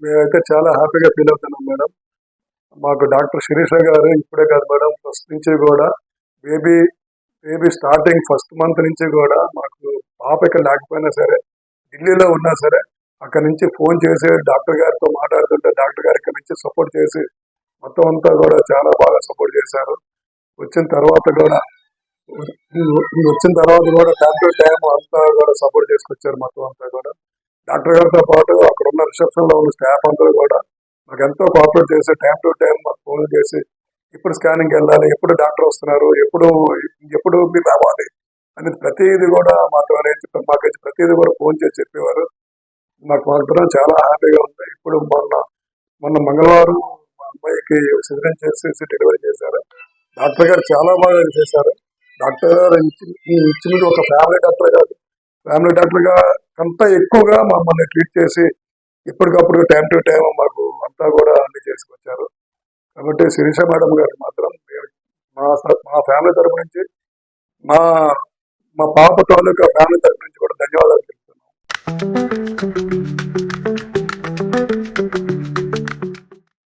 మేమైతే చాలా హ్యాపీగా ఫీల్ అవుతున్నాం మేడం. మాకు డాక్టర్ శిరీష గారు ఇప్పుడే కాదు మేడం, ఫస్ట్ నుంచి కూడా baby baby starting first month నుంచి కూడా మాకు పాప ఇక్కడ లేకపోయినా సరే, ఢిల్లీలో ఉన్నా సరే అక్కడి నుంచి ఫోన్ చేసి డాక్టర్ గారితో మాట్లాడుతుంటే డాక్టర్ గారి ఇక్కడ నుంచి సపోర్ట్ చేసి మొత్తం అంతా కూడా చాలా బాగా సపోర్ట్ చేశారు. వచ్చిన తర్వాత కూడా టైం టు టైం అంతా కూడా సపోర్ట్ చేసుకొచ్చారు మొత్తం అంతా కూడా. డాక్టర్ గారితో పాటు అక్కడ ఉన్న రిసెప్షన్ లో ఉన్న స్టాఫ్ అందరూ కూడా మాకు ఎంతో కోఆపరేట్ చేసి టైం టు టైం మాకు ఫోన్ చేసి ఎప్పుడు స్కానింగ్ వెళ్ళాలి, ఎప్పుడు డాక్టర్ వస్తున్నారు, ఎప్పుడు మీరు రావాలి అనేది ప్రతిదీ కూడా మాకైతే ప్రతిదీ కూడా ఫోన్ చేసి చెప్పేవారు. మాకు మాత్రం చాలా హ్యాపీగా ఉంది. ఇప్పుడు మొన్న మంగళవారం మా అమ్మాయికి సిజరీన్ చేసి డెలివరీ చేశారు. డాక్టర్ గారు చాలా బాగా చేశారు. డాక్టర్ గారు ఇచ్చినది ఒక ఫ్యామిలీ డాక్టర్ కాదు, ఫ్యామిలీ డాక్టర్ గా అంతా ఎక్కువగా మమ్మల్ని ట్రీట్ చేసి ఎప్పటికప్పుడు టైం టు టైం మాకు అంతా కూడా అన్ని చేసుకొచ్చారు. కాబట్టి శిరీష మేడం గారు మాత్రం మా ఫ్యామిలీ తరపు నుంచి, మా మా పాప తాలూకా ఫ్యామిలీ తరపు నుంచి కూడా ధన్యవాదాలు చెప్తున్నాం.